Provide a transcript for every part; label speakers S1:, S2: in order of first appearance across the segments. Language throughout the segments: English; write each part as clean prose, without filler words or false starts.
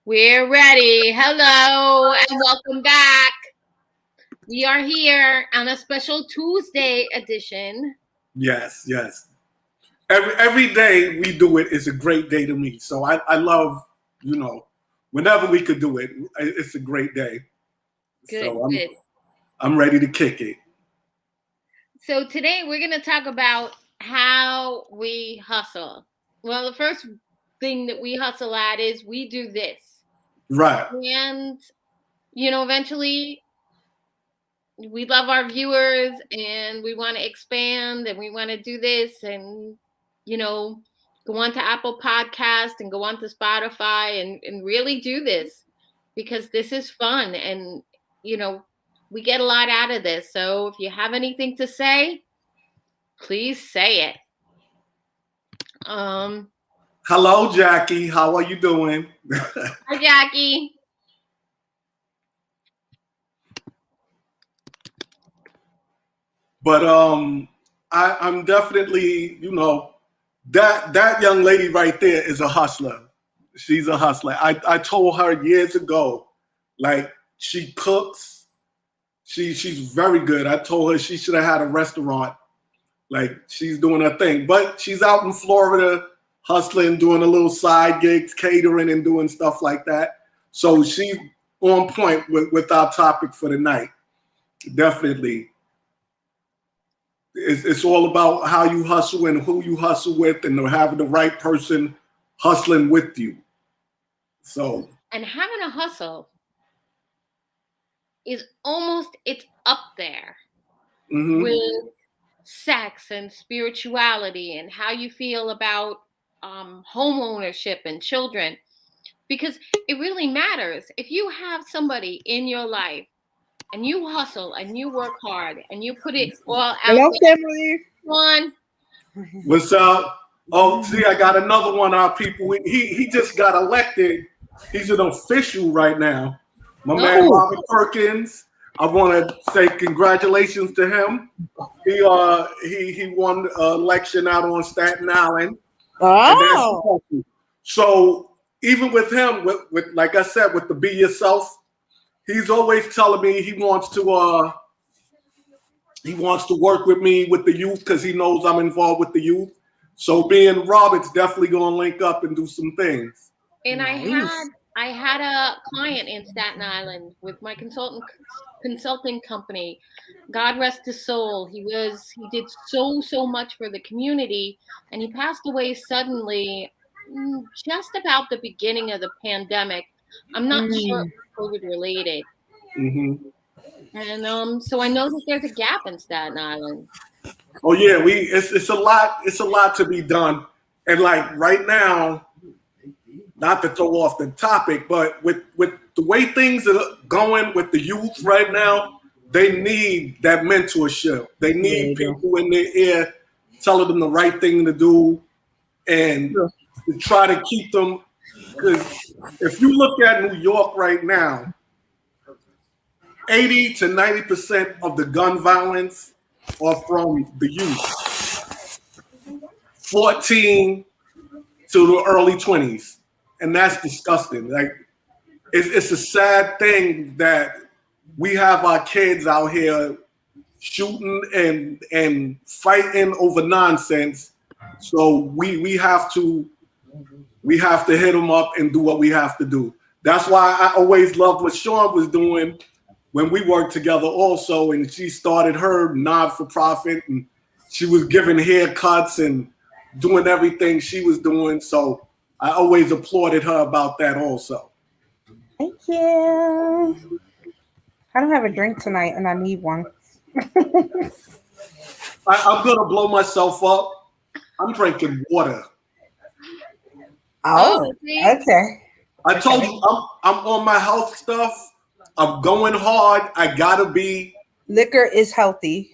S1: We're ready. Hello and welcome back. We are here on a special Tuesday edition.
S2: Yes. Every day we do it is a great day to me. So I love, whenever we could do it, it's a great day.
S1: Good.
S2: I'm ready to kick it.
S1: So today we're going to talk about how we hustle. Well, the first thing that we hustle at is we do this.
S2: Right.
S1: And, eventually we love our viewers and we want to expand and we want to do this and, go on to Apple Podcast and go on to Spotify and really do this because this is fun. And, we get a lot out of this. So if you have anything to say, please say it.
S2: Hello, Jackie. How are you doing?
S1: Hi, Jackie.
S2: But I'm definitely, that young lady right there is a hustler. She's a hustler. I told her years ago, like she cooks. She's very good. I told her she should have had a restaurant. Like she's doing her thing. But she's out in Florida hustling, doing a little side gigs, catering and doing stuff like that. So she's on point with our topic for the night. Definitely. It's all about how you hustle and who you hustle with and having the right person hustling with you. So.
S1: And having a hustle is it's up there with sex and spirituality and how you feel about home ownership and children, because it really matters. If you have somebody in your life and you hustle and you work hard and you put it all out
S3: Hello,
S1: there.
S3: family.
S1: One.
S2: What's up? Oh, see, I got another one of our people. He just got elected. He's an official right now. My man Robert Perkins. I want to say congratulations to him. He won an election out on Staten Island.
S3: Oh.
S2: So even with him, with like I said, with the Be Yourself, he's always telling me he wants to work with me with the youth because he knows I'm involved with the youth. So me and Robert's definitely gonna link up and do some things.
S1: And nice. I had a client in Staten Island with my consulting company. God rest his soul. He did so much for the community, and he passed away suddenly just about the beginning of the pandemic. I'm not sure if COVID related. And so I know that there's a gap in Staten Island.
S2: Oh yeah, it's a lot to be done. And like right now, not to throw off the topic, but with the way things are going with the youth right now, they need that mentorship. They need people in their ear telling them the right thing to do and to try to keep them. Because if you look at New York right now, 80 to 90% of the gun violence are from the youth. 14 to the early 20s. And that's disgusting. Like, it's a sad thing that we have our kids out here shooting and fighting over nonsense. So we have to hit them up and do what we have to do. That's why I always loved what Sean was doing when we worked together also. And she started her non-for-profit and she was giving haircuts and doing everything she was doing. So I always applauded her about that also.
S3: Thank you. I don't have a drink tonight and I need one.
S2: I'm going to blow myself up. I'm drinking water.
S3: Oh, okay.
S2: I told you I'm on my health stuff. I'm going hard. I got to be.
S3: Liquor is healthy.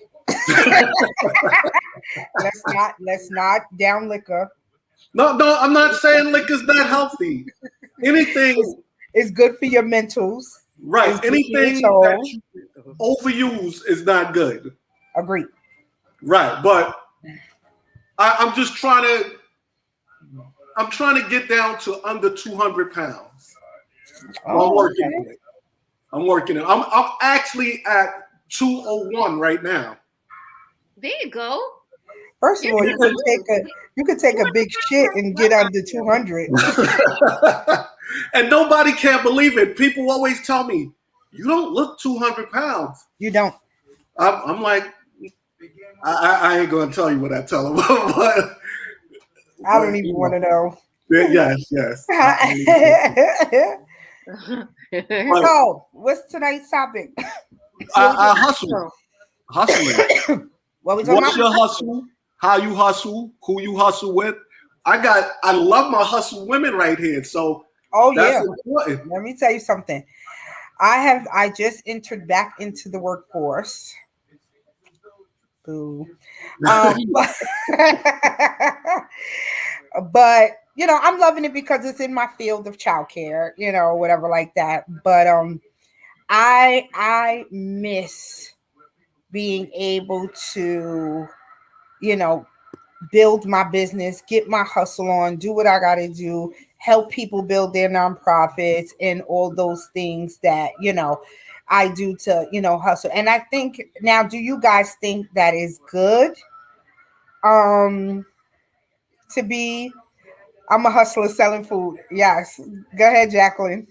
S3: Let's not down liquor.
S2: No, I'm not saying liquor's not healthy. Anything
S3: is good for your mentals.
S2: Right. Anything that you overuse is not good.
S3: Agreed.
S2: Right. But I'm just trying to I'm trying to get down to under 200 pounds. So I'm
S3: Oh,
S2: working
S3: okay.
S2: on it. I'm actually at 201 right now.
S1: There you go.
S3: First of
S1: You're
S3: all,
S1: gonna lose.
S3: you could take a big shit and get under 200.
S2: And nobody can believe it. People always tell me, you don't look 200 pounds.
S3: You don't.
S2: I'm like, I ain't going to tell you what I tell them.
S3: I don't
S2: but
S3: even want to know.
S2: yes. But
S3: So, what's tonight's topic?
S2: I hustle. Hustling.
S3: What we talking
S2: What's
S3: about?
S2: your hustle? How you hustle? Who you hustle with? I love my hustle women right here. So
S3: Oh
S2: that's
S3: yeah.
S2: important.
S3: Let me tell you something. I just entered back into the workforce. Boo. But, but I'm loving it because it's in my field of childcare, whatever like that. But I miss being able to, you know, build my business, get my hustle on, do what I got to do, help people build their nonprofits and all those things that, I do to, hustle. And I think now, do you guys think that is good? Um, to be, I'm a hustler selling food. Yes. Go ahead, Jacqueline.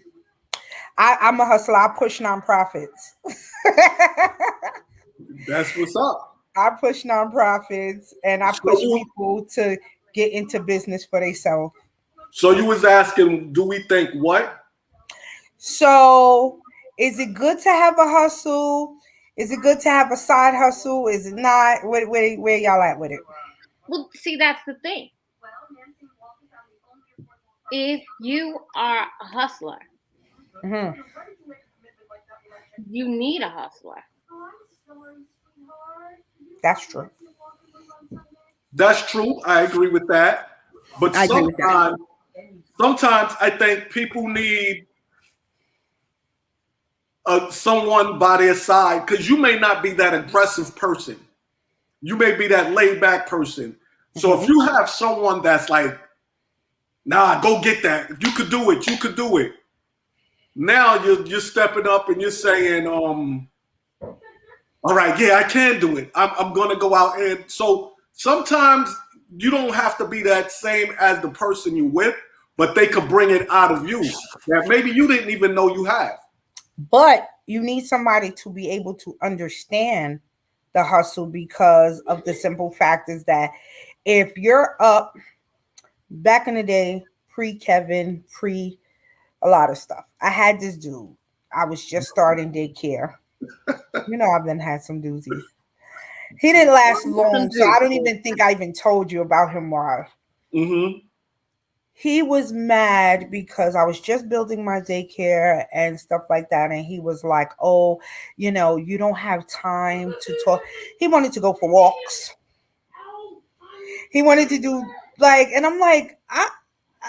S3: I'm a hustler. I push nonprofits.
S2: That's what's up.
S3: I push nonprofits and I
S2: So
S3: push
S2: you,
S3: people to get into business for themselves.
S2: so you was asking, do we think what?
S3: So, is it good to have a hustle? Is it good to have a side hustle? Is it not? Where y'all at with it?
S1: Well, see, that's the thing. If you are a hustler,
S3: Hmm.
S1: you need a hustler.
S3: That's true.
S2: That's true. I agree with that. But
S3: I agree with that.
S2: sometimes I think people need someone by their side because you may not be that aggressive person. You may be that laid back person. So if
S3: Hmm.
S2: you have someone that's like, nah, go get that. If you could do it, you could do it. Now you're stepping up and you're saying, all right, yeah, I can do it. I'm gonna go out and so sometimes you don't have to be that same as the person you with, but they could bring it out of you that maybe you didn't even know you have.
S3: But you need somebody to be able to understand the hustle because of the simple fact is that if you're up back in the day, pre Kevin, pre a lot of stuff, I had this dude. I was just starting daycare. I've been had some doozies. He didn't last
S1: Some
S3: long, so I
S1: juice.
S3: don't even think I even told you about him, Marv.
S2: Mm-hmm.
S3: He was mad because I was just building my daycare and stuff like that. And he was like, oh, you don't have time to talk. He wanted to go for walks. He wanted to do and I'm like,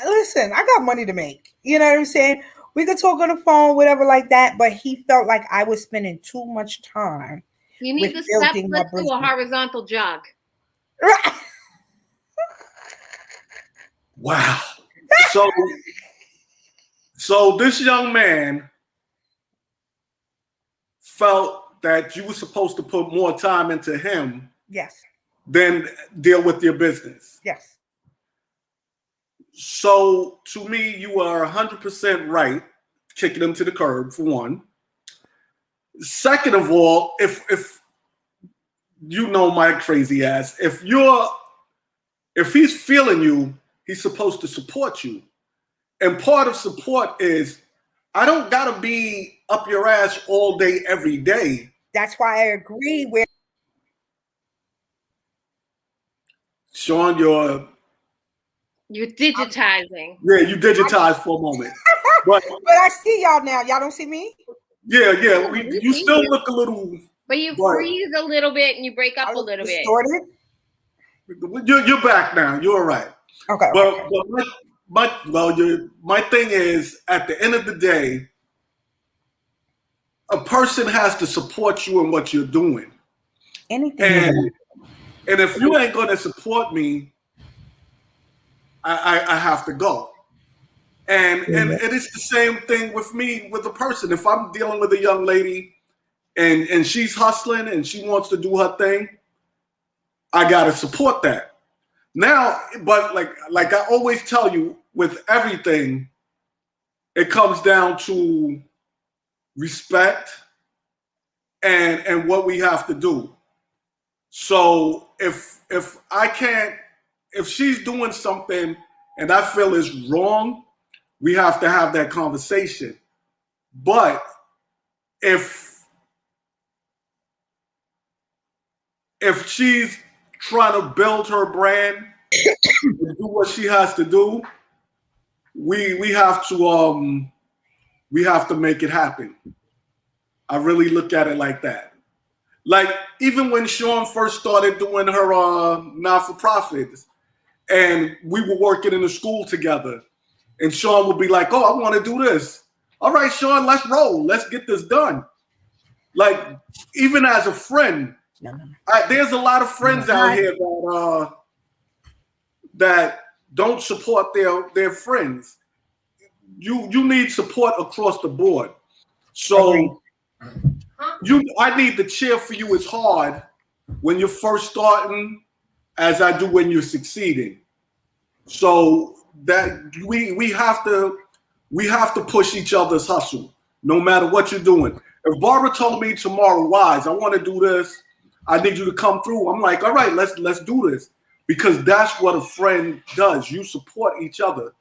S3: listen, I got money to make. You know what I'm saying? We could talk on the phone, whatever like that. But he felt like I was spending too much time
S1: You
S3: with
S1: need to step.
S3: building my
S1: Let's do a
S3: business.
S1: horizontal jog.
S2: Wow. So so this young man felt that you were supposed to put more time into him
S3: Yes.
S2: than deal with your business.
S3: Yes.
S2: So to me, you are 100% right, kicking him to the curb for one. Second of all, if you know my crazy ass, if he's feeling you, he's supposed to support you. And part of support is I don't gotta be up your ass all day, every day.
S3: That's why I agree with.
S2: Sean,
S1: You're digitizing.
S2: you digitized for a moment. But
S3: But I see y'all now. Y'all don't see me?
S2: yeah,
S1: We
S2: you
S1: see
S2: still
S1: you,
S2: look a little,
S1: but you
S2: but
S1: freeze a little bit and you break
S3: I
S1: up a
S3: look
S1: little bit.
S3: distorted.
S2: you're back now. You're all right.
S3: Okay,
S2: But,
S3: okay.
S2: but my thing is, at the end of the day, a person has to support you in what you're doing.
S3: Anything is
S2: And if you ain't gonna support me, I have to go. And it is the same thing with me with a person. If I'm dealing with a young lady and she's hustling and she wants to do her thing, I gotta support that. Now, but like I always tell you, with everything, it comes down to respect and what we have to do. So if I can't, if she's doing something and I feel is wrong, we have to have that conversation. But if if she's trying to build her brand and do what she has to do, we have to make it happen. I really look at it like that. Like even when Sean first started doing her not for profits, and we were working in the school together, and Sean would be like, "Oh, I want to do this. All right, Sean, let's roll. Let's get this done." Like even as a friend, there's a lot of friends out here that don't support their friends. You need support across the board. So I need to cheer for you as hard when you're first starting as I do when you're succeeding. So that we have to push each other's hustle, no matter what you're doing. If Barbara told me tomorrow, Wise, I want to do this, I need you to come through. I'm like, all right, let's do this. Because that's what a friend does. You support each other.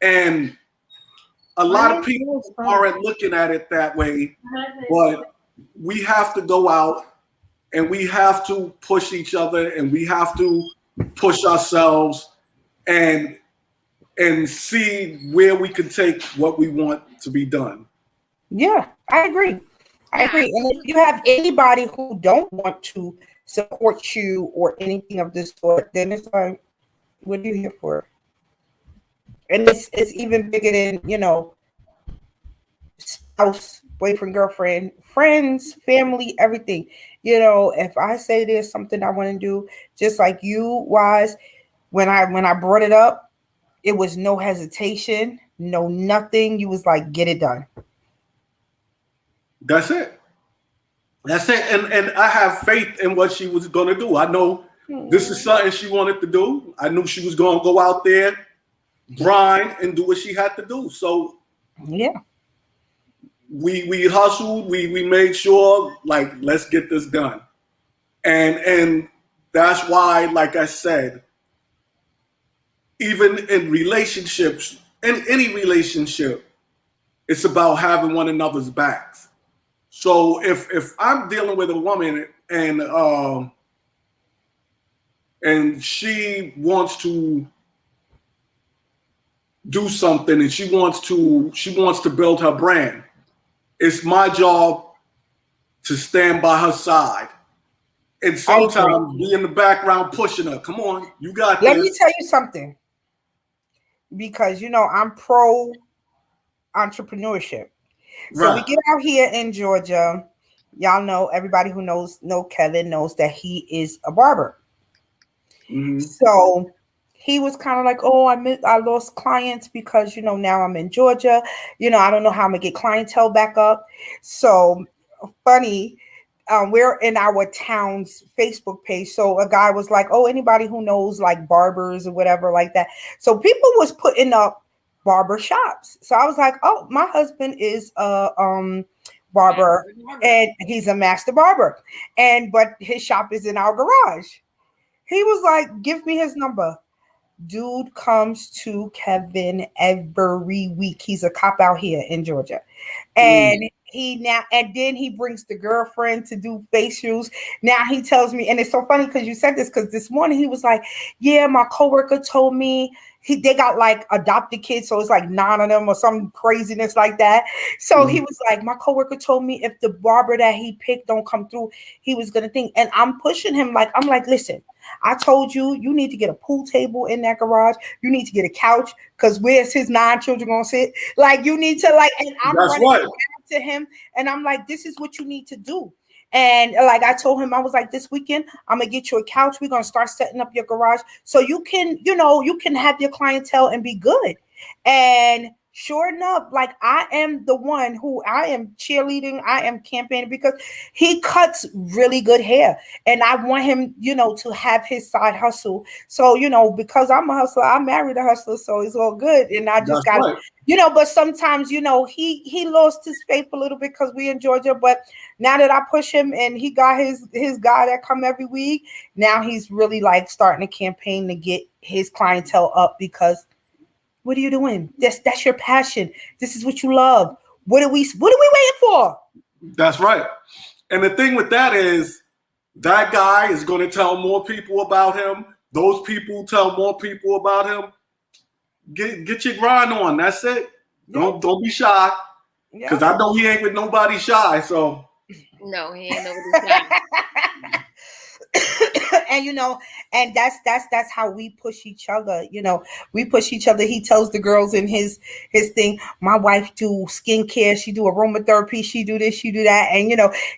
S2: And a lot of people aren't looking at it that way, but we have to go out and we have to push each other and we have to push ourselves and see where we can take what we want to be done.
S3: Yeah, I agree. I agree. And if you have anybody who don't want to support you or anything of this sort, then it's like, what are you here for? And it's even bigger than, spouse, boyfriend, girlfriend, friends, family, everything. If I say there's something I want to do, just like you, Wise, when I brought it up, it was no hesitation, no nothing. You was like, get it done.
S2: That's it. That's it. And I have faith in what she was going to do. I know this is something she wanted to do. I knew she was going to go out there, grind, and do what she had to do. So
S3: yeah,
S2: we hustled. We made sure, like, let's get this done. And that's why, like I said, even in relationships, in any relationship, it's about having one another's backs. So if I'm dealing with a woman and she wants to do something and she wants to build her brand, it's my job to stand by her side and sometimes be in the background pushing her. Come on, you got this.
S3: Let me tell you something, because I'm pro entrepreneurship. So we get out here in Georgia. Y'all know, everybody who knows Kevin knows that he is a barber. Mm-hmm. So he was kind of like, oh, I lost clients because, now I'm in Georgia. I don't know how I'm going to get clientele back up. So funny, we're in our town's Facebook page. So a guy was like, oh, anybody who knows like barbers or whatever like that. So people was putting up barber shops. So I was like, oh, my husband is a barber and he's a master barber. But his shop is in our garage. He was like, give me his number. Dude comes to Kevin every week. He's a cop out here in Georgia. And then he brings the girlfriend to do facials. Now he tells me, and it's so funny because you said this, because this morning he was like, yeah, my coworker told me they got like adopted kids. So it's like 9 of them or some craziness like that. So he was like, my coworker told me if the barber that he picked don't come through, he was going to think. And I'm pushing him. I'm like, listen, I told you need to get a pool table in that garage. You need to get a couch, because where's his 9 children going to sit? Like, you need to and I'm running to him. And I'm like, this is what you need to do. And like I told him, I was like, this weekend, I'm gonna get you a couch. We're gonna start setting up your garage so you can, you can have your clientele and be good. And sure enough, like I am the one who I am cheerleading, I am campaigning because he cuts really good hair. And I want him, to have his side hustle. So, because I'm a hustler, I married a hustler, so it's all good. And I just
S2: That's
S3: got,
S2: right.
S3: but sometimes, he lost his faith a little bit because we in Georgia. But now that I push him and he got his guy that come every week, now he's really like starting a campaign to get his clientele up because what are you doing? That's your passion. This is what you love. What are we waiting for?
S2: That's right. And the thing with that is that guy is going to tell more people about him. Those people tell more people about him. Get your grind on. That's it.
S3: Yeah.
S2: Don't be shy.
S3: Yeah.
S2: Because I know he ain't with nobody shy. So
S1: No, he ain't nobody shy.
S3: And and that's how we push each other. We push each other. He tells the girls in his thing, my wife do skincare, she do aromatherapy, she do this, she do that. And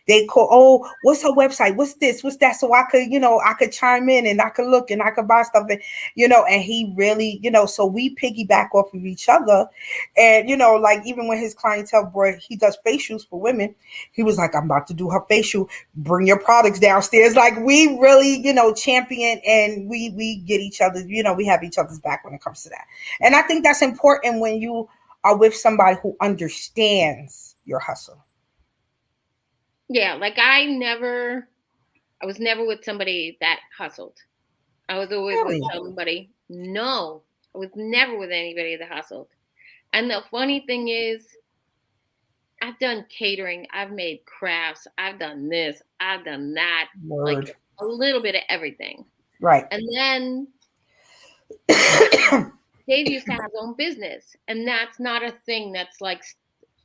S3: they call, oh, what's her website, what's this, what's that, so I could chime in and I could look and I could buy stuff. And and he really, so we piggyback off of each other. And like even when his clientele boy, he does facials for women, he was like, I'm about to do her facial, bring your products downstairs. Like we really, champion, and we get each other, we have each other's back when it comes to that. And I think that's important when you are with somebody who understands your hustle.
S1: Yeah, like I was never with somebody that hustled. I was always with
S3: Really?
S1: somebody. No, I was never with anybody that hustled. And the funny thing is, I've done catering, I've made crafts, I've done this, I've done that, like
S3: Word.
S1: a little bit of everything.
S3: Right.
S1: And then Dave used to have his own business, and that's not a thing that's like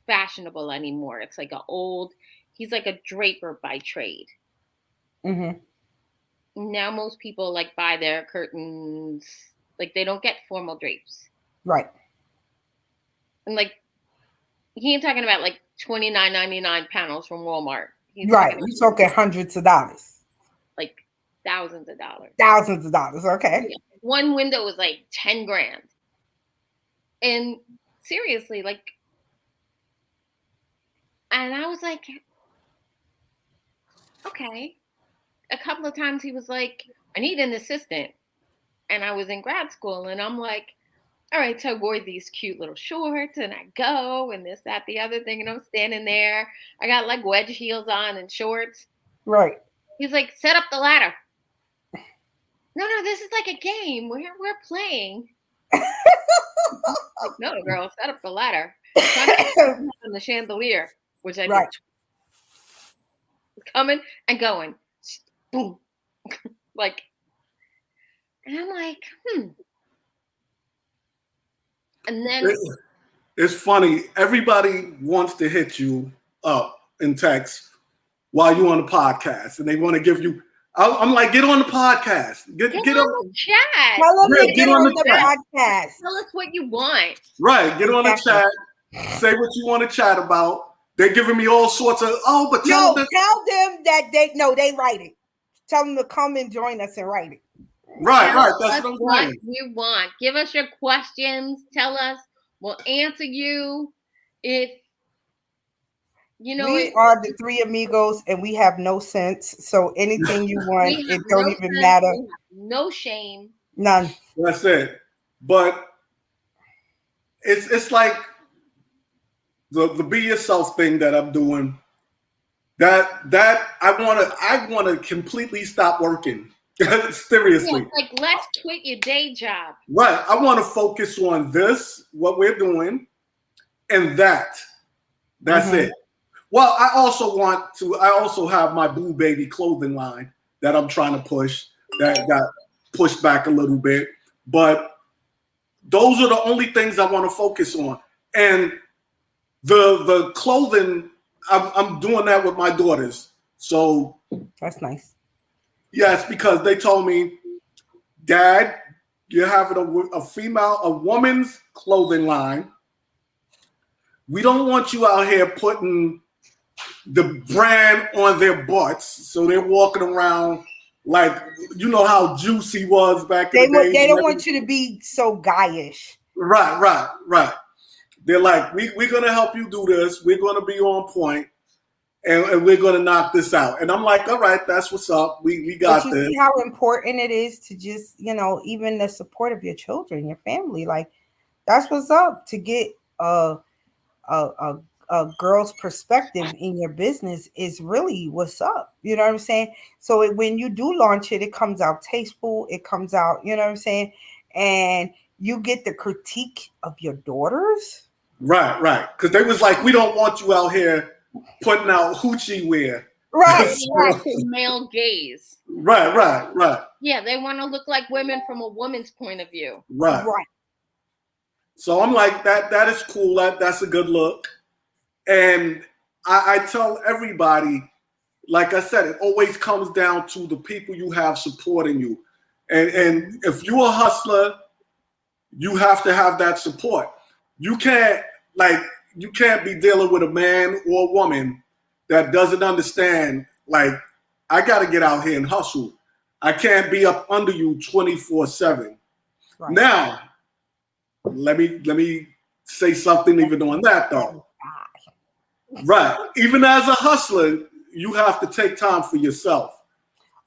S1: fashionable anymore. It's like he's like a draper by trade.
S3: Mm-hmm.
S1: Now most people like buy their curtains, like they don't get formal drapes.
S3: Right.
S1: And like he ain't talking about like $29.99 panels from Walmart. He's
S3: Right.
S1: talking
S3: You're talking hundreds of dollars.
S1: like thousands of dollars.
S3: Thousands of dollars. Okay.
S1: Yeah. One window was like 10 grand. And seriously, like, and I was like, okay. A couple of times he was like, I need an assistant. And I was in grad school, and I'm like, all right, so I wore these cute little shorts and I go and this, that, the other thing. And I'm standing there. I got like wedge heels on and shorts.
S3: Right.
S1: He's like, set up the ladder. No, this is like a game. We're playing. Like, no, girl, set up the ladder. On the chandelier, which I
S3: Right.
S1: did. Coming and going. Boom. Like, and I'm like, And then
S2: it's funny. Everybody wants to hit you up in text while you're on the podcast, and they want to give you. I'm like, get on the podcast. Get
S1: on the chat.
S3: Tell them to
S2: get on the chat.
S3: podcast.
S1: Tell us what you want.
S2: Right. Get on the chat. Say what you want to chat about. They're giving me all sorts of. Oh, but tell them
S3: that they write it. Tell them to come and join us and write it.
S2: Right. That's
S1: what you want. Give us your questions. Tell us. We'll answer you. If
S3: we are the three amigos, and we have no sense. So anything you want, it don't even matter.
S1: No shame.
S3: None.
S2: That's it. But it's like the be yourself thing that I'm doing. That I wanna completely stop working. Seriously.
S1: Yeah, like let's quit your day job.
S2: Right. I want to focus on this, what we're doing, and that's it. Well, I also have my Boo Baby clothing line that I'm trying to push that got pushed back a little bit. But those are the only things I want to focus on. And the clothing, I'm doing that with my daughters. So
S3: that's nice.
S2: Yes, because they told me, Dad, you're having a woman's clothing line. We don't want you out here putting the brand on their butts, so they're walking around like, you know how Juicy was back in the day.
S3: They don't want you to be so guyish.
S2: Right. They're like, we're gonna help you do this. We're gonna be on point, and we're gonna knock this out. And I'm like, all right, that's what's up. We
S3: But
S2: got
S3: you
S2: this.
S3: see how important it is to just, even the support of your children, your family. Like that's what's up to get a, a, a girl's perspective in your business is really what's up. You know what I'm saying? So when you do launch it, it comes out tasteful. It comes out, you know what I'm saying? And you get the critique of your daughters.
S2: Right. Because they was like, we don't want you out here putting out hoochie wear.
S3: Right, right,
S1: The male gaze.
S2: Right.
S1: Yeah, they want to look like women from a woman's point of view.
S2: Right.
S3: right.
S2: So I'm like, that is cool. That's a good look. And I tell everybody, like I said, it always comes down to the people you have supporting you. And if you're a hustler, you have to have that support. You can't be dealing with a man or a woman that doesn't understand, like, I gotta get out here and hustle. I can't be up under you 24/7.
S3: Right.
S2: Now, let me say something even on that though. Right. Even as a hustler, you have to take time for yourself.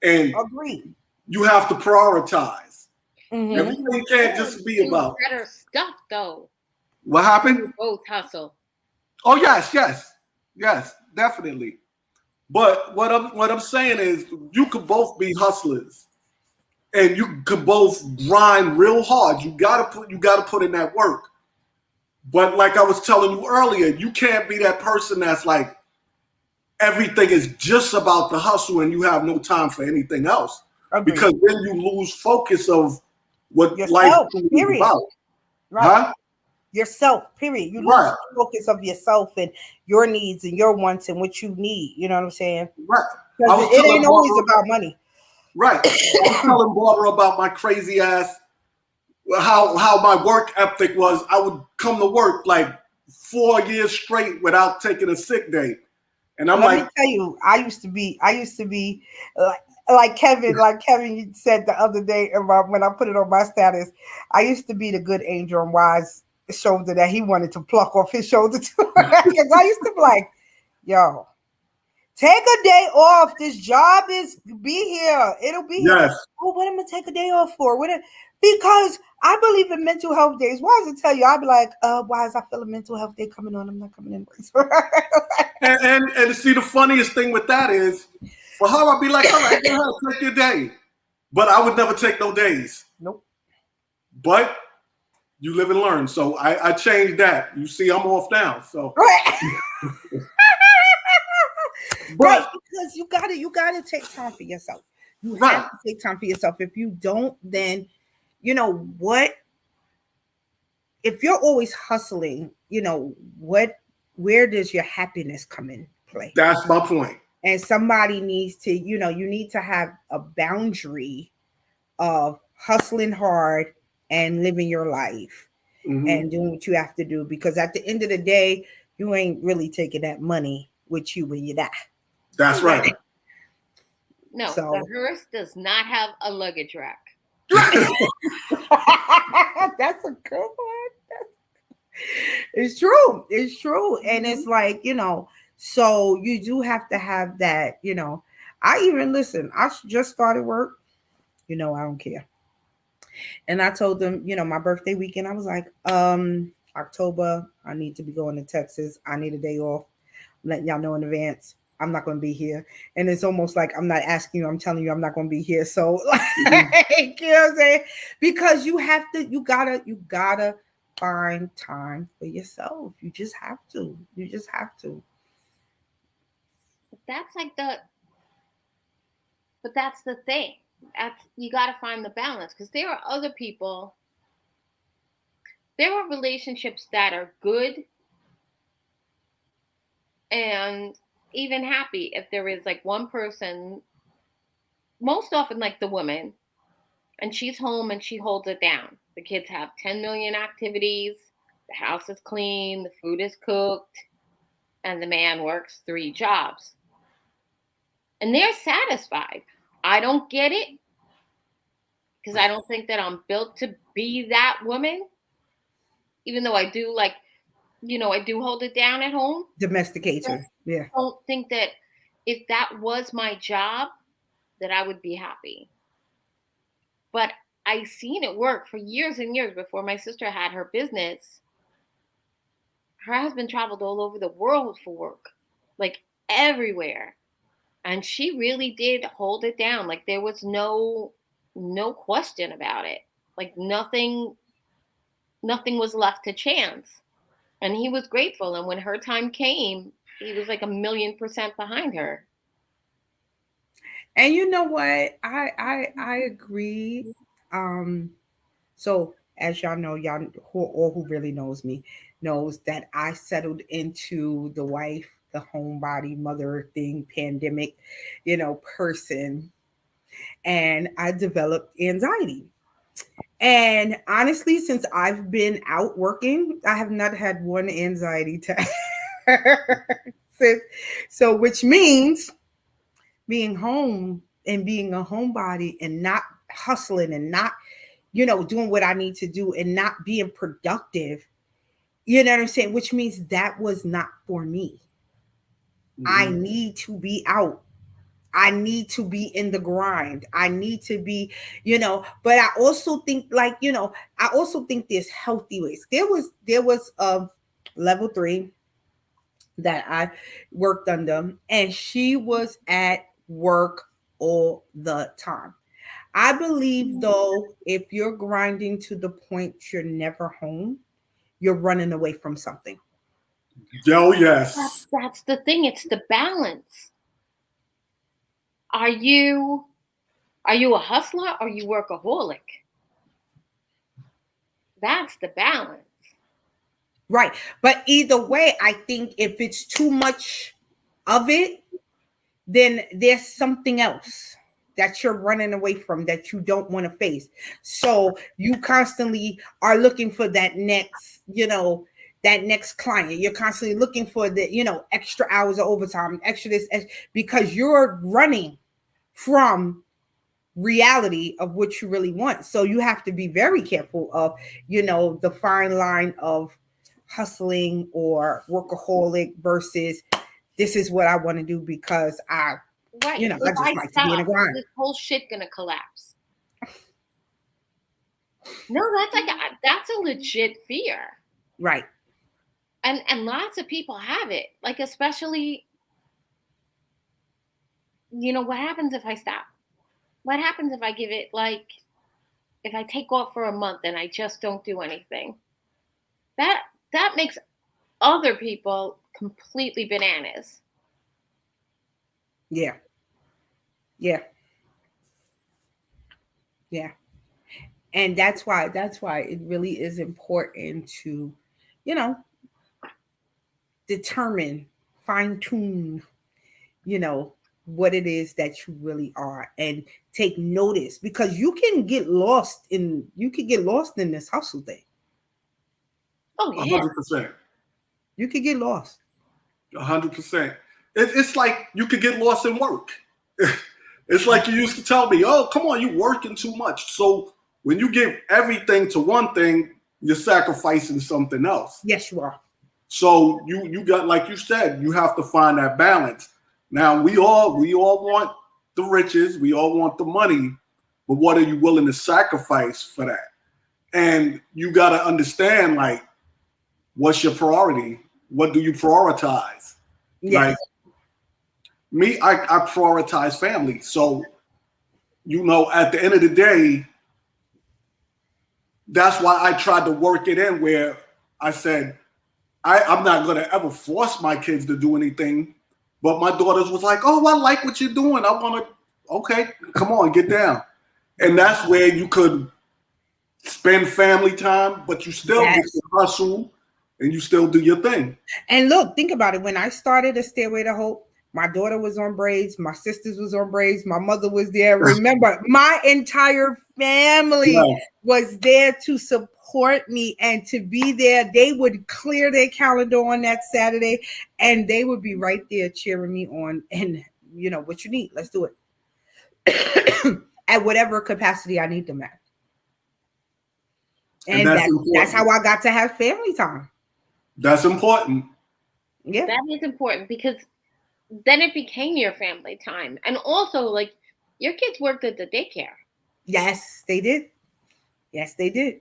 S2: And
S3: Agreed.
S2: you have to prioritize.
S3: Mhm.
S2: Everything can't just be
S1: Do
S2: about
S1: better stuff though.
S2: what
S1: We
S2: happened.
S1: both hustle.
S2: Oh yes, definitely. But what I'm saying is, you could both be hustlers, and you could both grind real hard. You gotta put in that work. But like I was telling you earlier, you can't be that person that's like, everything is just about the hustle and you have no time for anything else.
S3: Agreed.
S2: Because then you lose focus of what life
S3: Yourself,
S2: is
S3: period.
S2: about.
S3: Right.
S2: Huh?
S3: Yourself, period. You lose
S2: Right.
S3: focus of yourself and your needs and your wants and what you need. You know what I'm saying?
S2: Right. I
S3: Because
S2: was
S3: it
S2: telling
S3: ain't always
S2: Barbara,
S3: about money.
S2: right. I was telling Barbara about my crazy ass, how my work ethic was. I would come to work like 4 years straight without taking a sick day. And I'm
S3: Let
S2: like,
S3: me tell you, I used to be like Kevin said the other day about when I put it on my status. I used to be the good angel on Wise shoulder that he wanted to pluck off his shoulder too. Because I used to be like, yo, take a day off. This job is be here. It'll be here.
S2: yes,
S3: Oh, what am I gonna take a day off for? Because I believe in mental health days. Why does it tell you? I'd be like, why is I feel a mental health day coming on? I'm not coming in.
S2: and see, the funniest thing with that is, for her, I'd be like, all right, go ahead, take your day. But I would never take no days.
S3: Nope.
S2: But you live and learn. So I changed that. You see, I'm off now. So
S3: Right. Right,
S2: but
S3: because you gotta take time for yourself. You
S2: right,
S3: have to take time for yourself. If you don't, then you know what? If you're always hustling, where does your happiness come in play?
S2: that's my point.
S3: And somebody needs to, you need to have a boundary of hustling hard and living your life
S2: Mhm.
S3: and doing what you have to do. Because at the end of the day, you ain't really taking that money with you when you die.
S2: That's right.
S1: No,
S3: So
S1: the hearse does not have a luggage rack.
S3: that's a good one. It's true. It's true. And it's like, so you do have to have that, I even listen, I just started work, I don't care. And I told them, my birthday weekend, I was like, October, I need to be going to Texas. I need a day off. I'm letting y'all know in advance. I'm not going to be here. And it's almost like I'm not asking you, I'm telling you I'm not going to be here. So, like, you know what I'm saying? Because you gotta find time for yourself. You just have to. You just have to.
S1: That's like but that's the thing. You got to find the balance because there are other people. There are relationships that are good and even happy if there is like one person, most often like the woman, and she's home and she holds it down. The kids have 10 million activities, the house is clean, the food is cooked, and the man works 3 jobs. And they're satisfied. I don't get it because I don't think that I'm built to be that woman, even though I do like, I do hold it down at home.
S3: Domesticator. Yeah.
S1: I don't think that if that was my job, that I would be happy. But I seen it work for years and years before my sister had her business. Her husband traveled all over the world for work, like everywhere. And she really did hold it down. Like there was no question about it. Like nothing was left to chance. And he was grateful. And when her time came, he was like 1,000,000% behind her.
S3: And you know what? I agree. So as y'all know, y'all who really knows me knows that I settled into the wife, the homebody mother thing, pandemic, person, and I developed anxiety. And honestly, since I've been out working, I have not had one anxiety attack. So, which means being home and being a homebody and not hustling and not, doing what I need to do and not being productive, you know what I'm saying? Which means that was not for me. I need to be out. I need to be in the grind. I need to be, but I also think I also think there's healthy ways. There was a level 3 that I worked under, and she was at work all the time. I believe though, if you're grinding to the point you're never home, you're running away from something.
S2: Oh, yes.
S1: That's the thing. It's the balance. Are you a hustler or are you workaholic? That's the balance.
S3: Right. But either way, I think if it's too much of it, then there's something else that you're running away from that you don't want to face. So you constantly are looking for that next, that next client. You're constantly looking for the, extra hours of overtime, extra this, because you're running from reality of what you really want. So you have to be very careful of, the fine line of hustling or workaholic versus this is what I want to do because I
S1: Right.
S3: I just like to be in a grind.
S1: This whole shit gonna collapse. No, that's a legit fear.
S3: Right.
S1: And lots of people have it. Like especially, what happens if I stop? What happens if I give it if I take off for a month and I just don't do anything? That makes other people completely bananas.
S3: Yeah. Yeah. Yeah. And that's why it really is important to, determine, fine tune, what it is that you really are and take notice, because you can get lost in this hustle thing.
S1: Oh yeah.
S2: 100%.
S3: You could get lost.
S2: 100%. It's like you could get lost in work. It's like you used to tell me, oh, come on, you're working too much. So when you give everything to one thing, you're sacrificing something else.
S3: Yes, you are.
S2: So you got, like you said, you have to find that balance. Now we all want the riches, we all want the money, but what are you willing to sacrifice for that? And you got to understand, like, what's your priority? What do you prioritize?
S3: Yes.
S2: Like me, I prioritize family. So, at the end of the day, that's why I tried to work it in where I said, I'm not going to ever force my kids to do anything. But my daughters was like, oh, I like what you're doing. I want to, okay, come on, get down. And that's where you could spend family time, but you still get to hustle and you still do your thing.
S3: And look, think about it. When I started A Stairway to Hope, my daughter was on braids, my sisters was on braids, my mother was there. Remember, my entire family was there to support support me and to be there. They would clear their calendar on that Saturday and they would be right there cheering me on. And, what you need, let's do it at whatever capacity I need them at.
S2: And
S3: And
S2: that's
S3: that's how
S2: important.
S3: I got to have family time.
S2: That's important.
S3: Yeah.
S1: That is important because then it became your family time. And also, like, your kids worked at the daycare.
S3: Yes, they did. Yes, they did.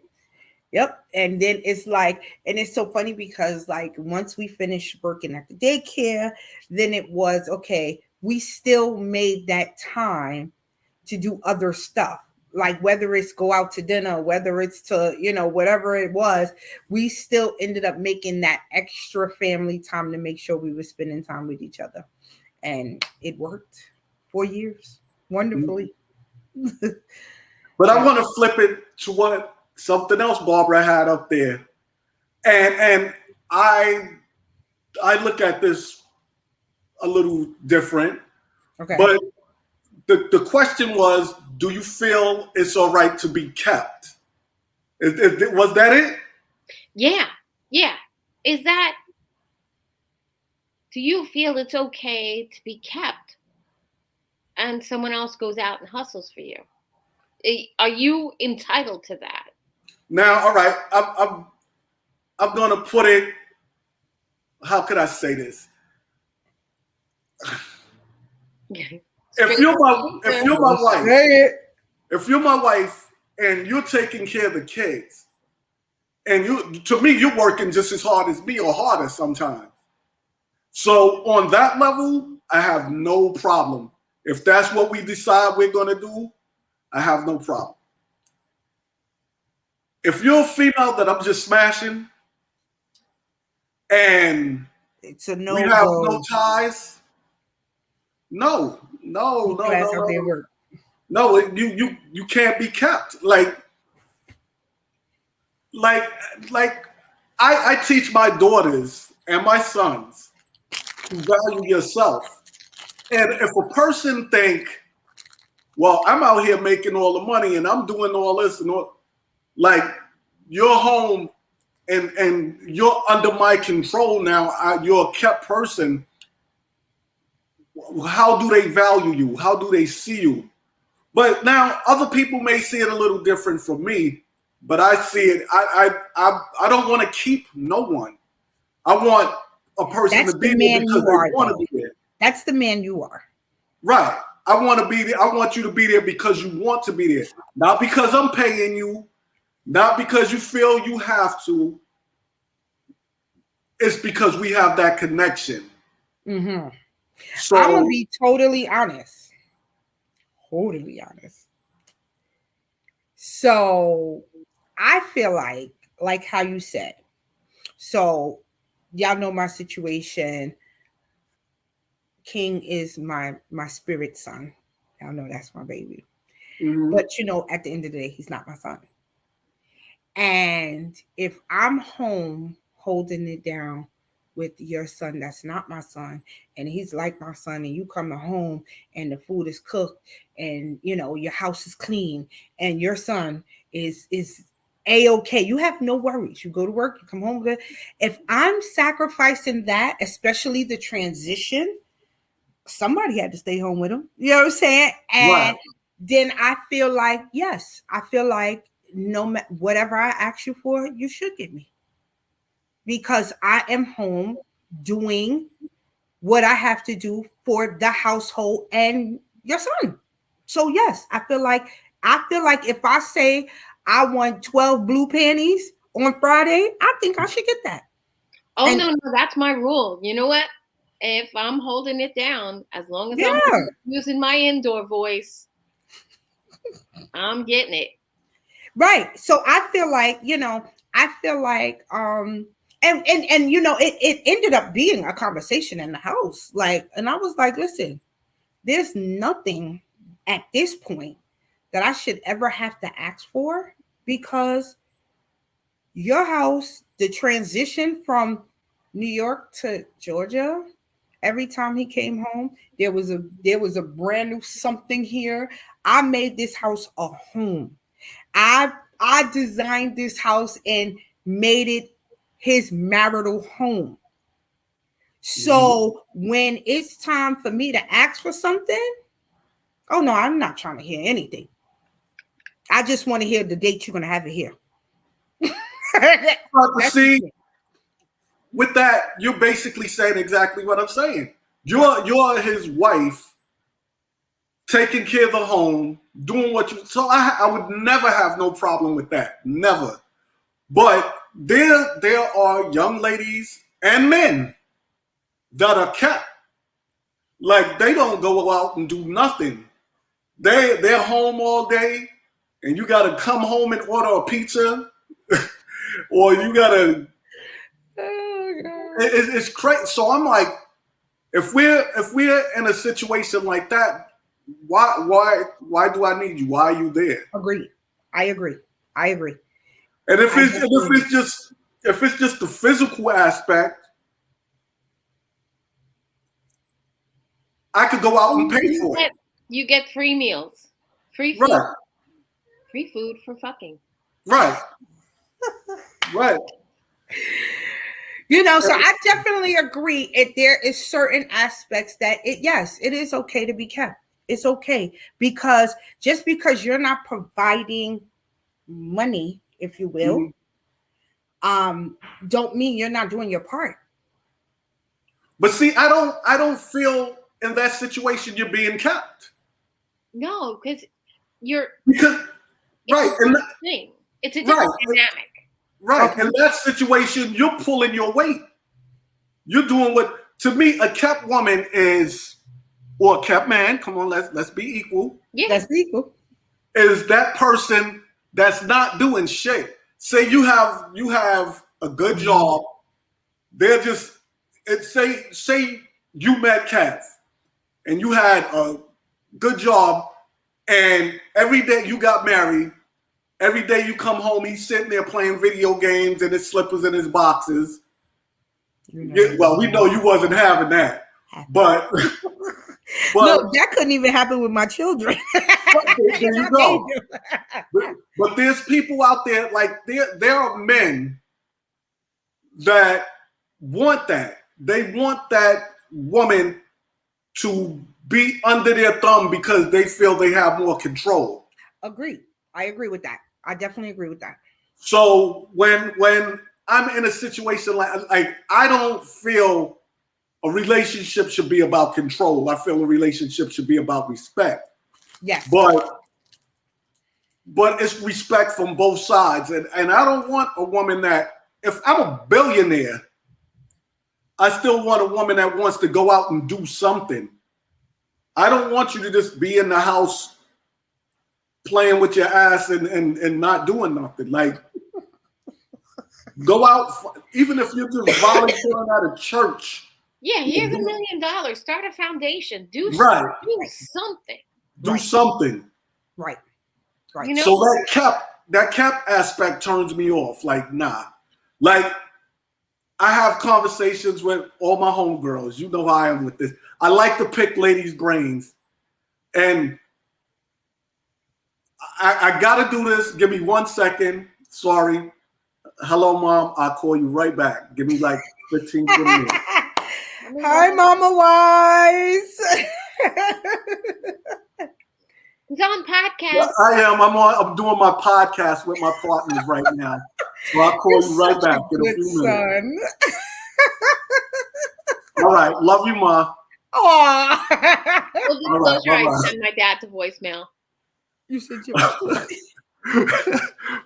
S3: Yep. And then it's like, and it's so funny because like once we finished working at the daycare, then it was okay, we still made that time to do other stuff. Like whether it's go out to dinner, whether it's to, whatever it was, we still ended up making that extra family time to make sure we were spending time with each other. And it worked 4 years wonderfully.
S2: But I
S3: Yeah.
S2: want to flip it to what something else Barbara had up there, and I look at this a little different.
S3: Okay.
S2: But the question was, do you feel it's all right to be kept? Was that it?
S1: Yeah. Yeah. Is that, do you feel it's okay to be kept and someone else goes out and hustles for you? Are you entitled to that?
S2: Now, all right, I'm gonna put it. How could I say this? If
S1: Straight
S2: you're
S1: from
S2: my
S1: the
S2: if
S1: answer.
S2: you're my wife,
S3: Say it.
S2: if you're my wife and you're taking care of the kids, and to me you're working just as hard as me or harder sometimes. So on that level, I have no problem. If that's what we decide we're gonna do, I have no problem. If you're a female that I'm just smashing and
S3: It's a
S2: we
S3: no
S2: have no
S3: go.
S2: ties, no, no,
S3: Get
S2: no,
S3: your ass
S2: no,
S3: out there
S2: no,
S3: and work.
S2: no. You can't be kept. Like like I teach my daughters and my sons to value yourself. And if a person think, well, I'm out here making all the money and I'm doing all this and all, like you're home and you're under my control now, you're a kept person. How do they value you? How do they see you? But now other people may see it a little different from me, but I see it. I don't want to keep no one. I want a person
S3: That's
S2: to
S3: the
S2: be there
S3: man
S2: because
S3: you
S2: they
S3: are,
S2: want to
S3: though.
S2: be there.
S3: That's the man you are.
S2: Right. I want to be there. I want you to be there because you want to be there, not because I'm paying you, not because you feel you have to. It's because we have that connection.
S3: Hmm. I'm gonna
S2: So
S3: be totally honest. Totally honest. So I feel like how you said. So y'all know my situation. King is my spirit son. Y'all know that's my baby.
S2: mhm.
S3: But at the end of the day, he's not my son. And if I'm home holding it down with your son that's not my son, and he's like my son, and you come to home and the food is cooked and your house is clean and your son is a-okay, you have no worries, you go to work, you come home good. If I'm sacrificing that, especially the transition, somebody had to stay home with him. You know what I'm saying?
S2: Right.
S3: And then I feel like, yes, I feel like no matter whatever I ask you for, you should give me because I am home doing what I have to do for the household and your son. So yes, I feel like if I say I want 12 blue panties on Friday, I think I should get that.
S1: Oh,
S3: And
S1: no, no, that's my rule. You know what? If I'm holding it down, as long as I'm
S3: yeah,
S1: using my indoor voice, I'm getting it.
S3: right. So I feel like, I feel like and it ended up being a conversation in the house. Like, and I was like, listen, there's nothing at this point that I should ever have to ask for because your house, the transition from New York to Georgia, every time he came home, there was a brand new something here. I made this house a home. I I designed this house and made it his marital home. So when it's time for me to ask for something, oh no, I'm not trying to hear anything. I just want to hear the date you're going to have it here.
S2: See, with that, you're basically saying exactly what I'm saying. You're his wife, taking care of the home, doing what you. So I would never have no problem with that, never. But there are young ladies and men that are kept. Like they don't go out and do nothing. They're home all day, and you got to come home and order a pizza, or you got to. It's crazy. So I'm like, if we're in a situation like that, why do I need you? Why are you there?
S3: Agreed. I agree.
S2: And if it's just the physical aspect, I could go out and pay for it.
S1: You get free meals, free food,
S2: right.
S1: Free food for fucking.
S2: Right. Right.
S3: You know, so I definitely agree. There is certain aspects that it is okay to be kept. It's okay because just because you're not providing money, if you will, don't mean you're not doing your part.
S2: But see, I don't feel in that situation you're being kept.
S1: No, because
S2: right, and
S1: thing. It's a different dynamic.
S2: Right. Okay. In that situation, you're pulling your weight. You're doing what, to me, a kept woman is, or a kept man, come on, let's be equal.
S3: Yeah. Let's be equal.
S2: Is that person that's not doing shit. Say you have a good job. They're just, say you met Kev and you had a good job and every day you got married. Every day you come home, he's sitting there playing video games in his slippers and his boxes. Well, we know you wasn't having that, but
S3: no, that couldn't even happen with my children.
S2: There you go. But there's people out there, like there are men that want that. They want that woman to be under their thumb because they feel they have more control.
S3: Agreed. I agree with that. I definitely agree with that.
S2: So when I'm in a situation like I don't feel a relationship should be about control. I feel a relationship should be about respect.
S3: Yes.
S2: But it's respect from both sides. And I don't want a woman that, if I'm a billionaire, I still want a woman that wants to go out and do something. I don't want you to just be in the house playing with your ass and not doing nothing. Like, go out, even if you're just volunteering at a church.
S1: Yeah, here's $1 million. Start a foundation. Do something.
S2: Do something.
S3: Right.
S1: You know?
S2: So that cap aspect turns me off. Like, nah. Like, I have conversations with all my homegirls. You know how I am with this. I like to pick ladies' brains. And I got to do this. Give me 1 second. Sorry. Hello, Mom. I'll call you right back. Give me like 15, 20 minutes.
S3: Hi, Mama Wise.
S1: He's on podcast.
S2: I am. I'm doing my podcast with my partners right now. So I'll call you right back in a few minutes. All right. Love you, Ma.
S3: Aww.
S1: Full disclosure, I send my dad to voicemail.
S3: You said your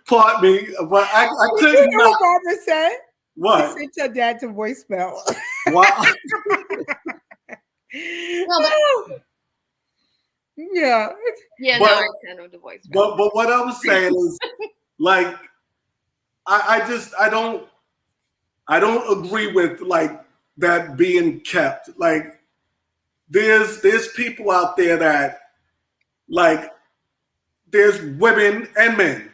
S2: Pardon me, but I couldn't.
S3: You know what Barbara said?
S2: What?
S3: You sent your dad to voicemail.
S2: What?
S3: Yeah.
S1: Yeah, but, no, I sent him to voicemail.
S2: But what I was saying is, like, I don't agree with like that being kept. Like, there's people out there that, like, there's women and men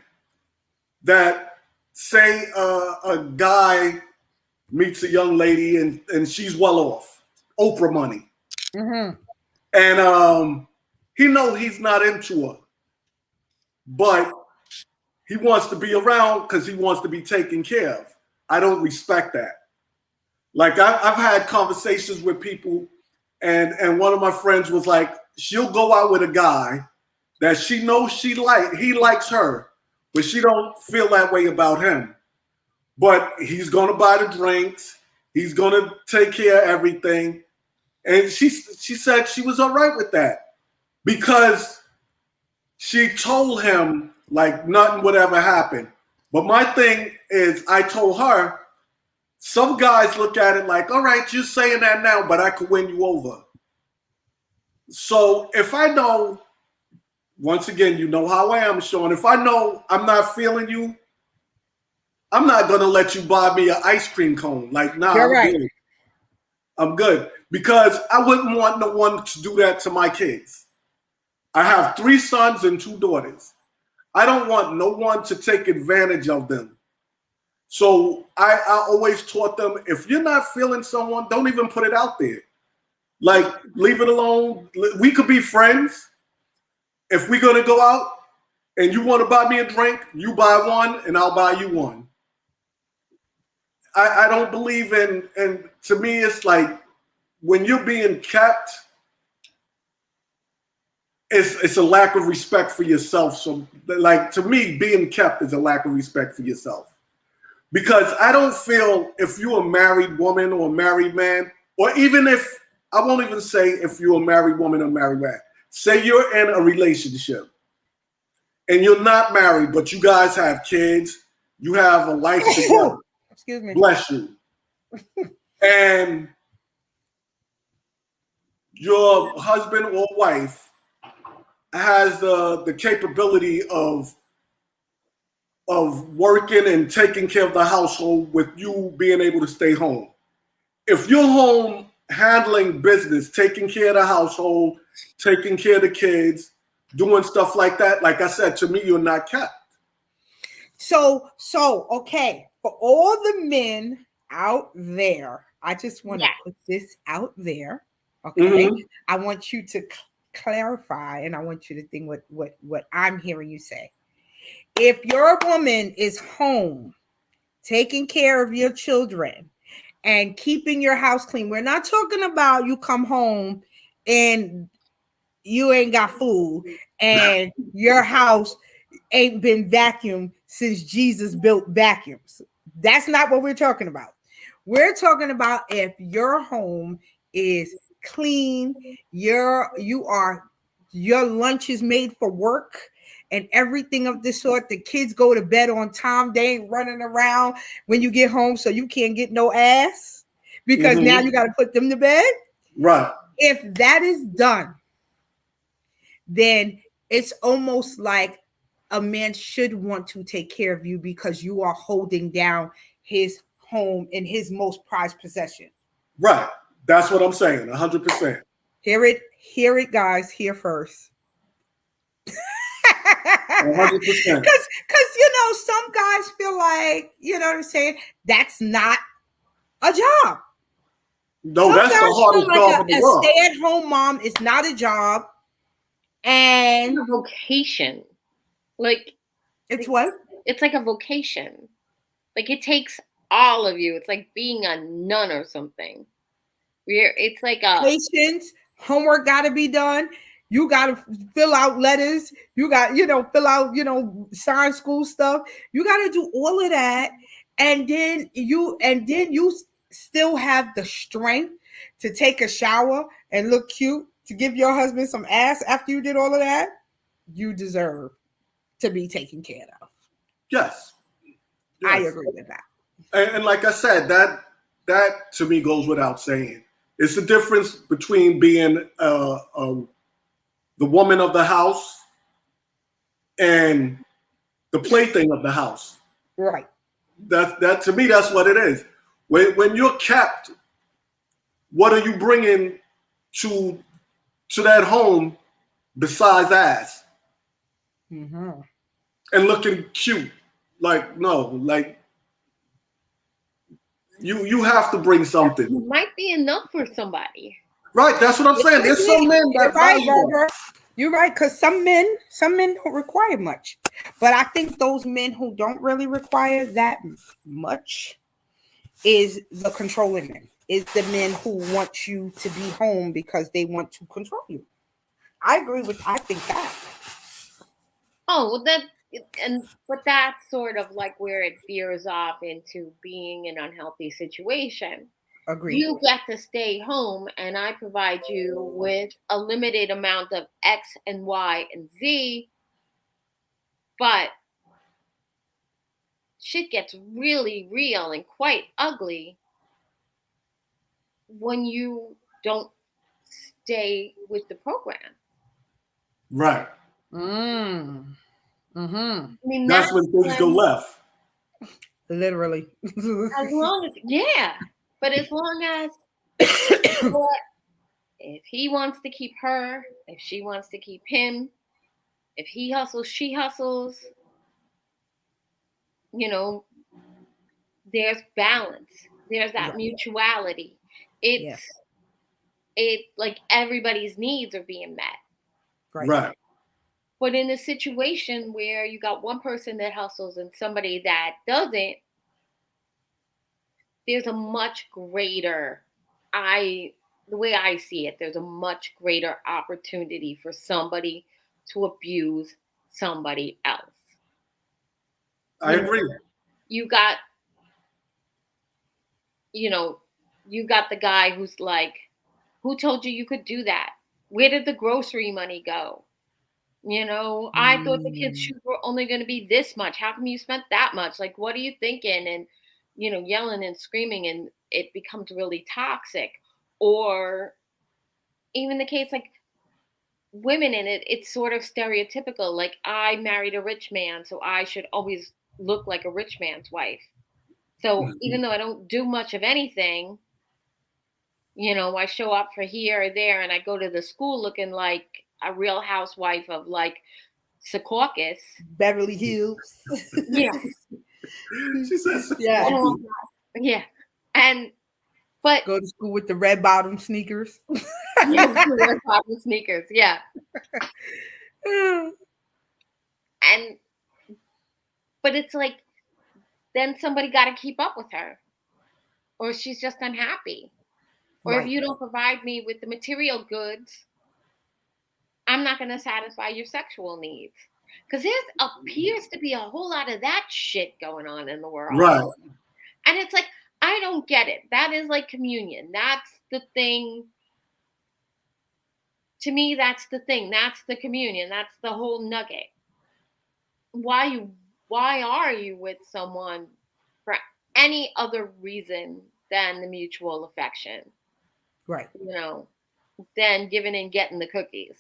S2: that say a guy meets a young lady and she's well off, Oprah money, and he knows he's not into her, but He wants to be around because he wants to be taken care of. I don't respect that. Like I've had conversations with people, and one of my friends was like, she'll go out with a guy that she knows he likes her, but she don't feel that way about him. But he's gonna buy the drinks, he's gonna take care of everything, and she said she was all right with that because she told him like nothing would ever happen. But my thing is, I told her, some guys look at it like, all right, you're saying that now, but I could win you over. So if I know, once again, you know how I am, Sean, if I know I'm not feeling you, I'm not going to let you buy me an ice cream cone. Like, nah,
S3: You're
S2: I'm
S3: right.
S2: good. I'm good. Because I wouldn't want no one to do that to my kids. I have 3 sons and 2 daughters. I don't want no one to take advantage of them. So I always taught them, if you're not feeling someone, don't even put it out there. Like, leave it alone. We could be friends. If we're going to go out and you want to buy me a drink, you buy one and I'll buy you one. I don't believe in, and to me, it's like when you're being kept, it's a lack of respect for yourself. So, like, to me, being kept is a lack of respect for yourself. Because I don't feel if you're a married woman or a married man, or even if, I won't even say if you're a married woman or married man, say you're in a relationship and you're not married, but you guys have kids, you have a life together.
S3: Excuse me.
S2: Bless you. And your husband or wife has the capability of working and taking care of the household with you being able to stay home. If you're home handling business, taking care of the household, taking care of the kids, doing stuff like that, like I said, to me, you're not kept.
S3: So okay, for all the men out there, I just want to put this out there. Okay, I want you to clarify, and I want you to think what I'm hearing you say. If your woman is home, taking care of your children, and keeping your house clean, we're not talking about you come home and you ain't got food and your house ain't been vacuumed since Jesus built vacuums. That's not what we're talking about. We're talking about if your home is clean, your lunch is made for work and everything of this sort. The kids go to bed on time. They ain't running around when you get home, so you can't get no ass because now you got to put them to bed.
S2: Right.
S3: If that is done, then it's almost like a man should want to take care of you because you are holding down his home and his most prized possession.
S2: Right. That's what I'm saying. 100%.
S3: Hear it, guys. Here first.
S2: 100%.
S3: Because some guys feel like, you know what I'm saying, that's not a job.
S2: No, that's the hardest job in the world.
S3: A stay-at-home mom is not a job. And
S1: it's a vocation. Like,
S3: it's what?
S1: It's like a vocation. Like, it takes all of you. It's like being a nun or something. It's like a
S3: patience, homework got to be done. You got to fill out letters. You got, fill out, sign school stuff. You got to do all of that. And then you still have the strength to take a shower and look cute, to give your husband some ass after you did all of that. You deserve to be taken care of.
S2: Yes.
S3: I agree with that.
S2: And like I said, that to me goes without saying. It's the difference between being the woman of the house and the plaything of the house.
S3: Right.
S2: That to me, that's what it is. When you're kept, what are you bringing to that home besides ass?
S3: Mm-hmm.
S2: And looking cute? Like, no, like you have to bring something.
S1: It might be enough for somebody.
S2: Right, that's what I'm saying. There's some men that
S3: You're right, because some men don't require much. But I think those men who don't really require that much is the controlling men. Is the men who want you to be home because they want to control you. I agree with. I think that.
S1: Oh, well, but that's sort of like where it veers off into being an unhealthy situation.
S3: Agreed.
S1: You get to stay home, and I provide you with a limited amount of X and Y and Z, but shit gets really real and quite ugly when you don't stay with the program.
S2: Right.
S3: Mm. Mm-hmm.
S1: I mean,
S2: That's
S1: that's
S2: when things go
S1: when,
S2: left.
S3: Literally.
S1: as long as, yeah, but as long as, you know what, if he wants to keep her, if she wants to keep him, if he hustles, she hustles, you know, there's balance. There's that
S3: Right.
S1: mutuality.
S3: Yeah.
S1: It like everybody's needs are being met.
S3: Right.
S2: Right.
S1: But in a situation where you got one person that hustles and somebody that doesn't, there's a much greater, I the way I see it, there's a much greater opportunity for somebody to abuse somebody else.
S2: I
S1: You know,
S2: agree.
S1: you got, you know, you got the guy who's like, who told you you could do that? Where did the grocery money go? You know, I thought the kids'
S3: Mm.
S1: shoes were only going to be this much. How come you spent that much? Like, what are you thinking? And, yelling and screaming, and it becomes really toxic. Or even the case, like women in it, it's sort of stereotypical. Like, I married a rich man, so I should always look like a rich man's wife. So even though I don't do much of anything, I show up for here or there, and I go to the school looking like a real housewife of like Secaucus.
S3: Beverly Hills.
S1: Yeah.
S2: She says,
S3: Yeah.
S1: Oh, yeah. And but
S3: Go to school with the red bottom sneakers.
S1: yeah, wear cotton sneakers. Yeah. And but it's like then somebody got to keep up with her, or she's just unhappy. Or if
S3: Right.
S1: you don't provide me with the material goods, I'm not going to satisfy your sexual needs. Because there appears to be a whole lot of that shit going on in the world.
S2: right.
S1: And it's like, I don't get it. That is like communion. That's the thing. To me, that's the thing. That's the communion. That's the whole nugget. Why are you with someone for any other reason than the mutual affection?
S3: Right.
S1: You know, than giving and getting the cookies.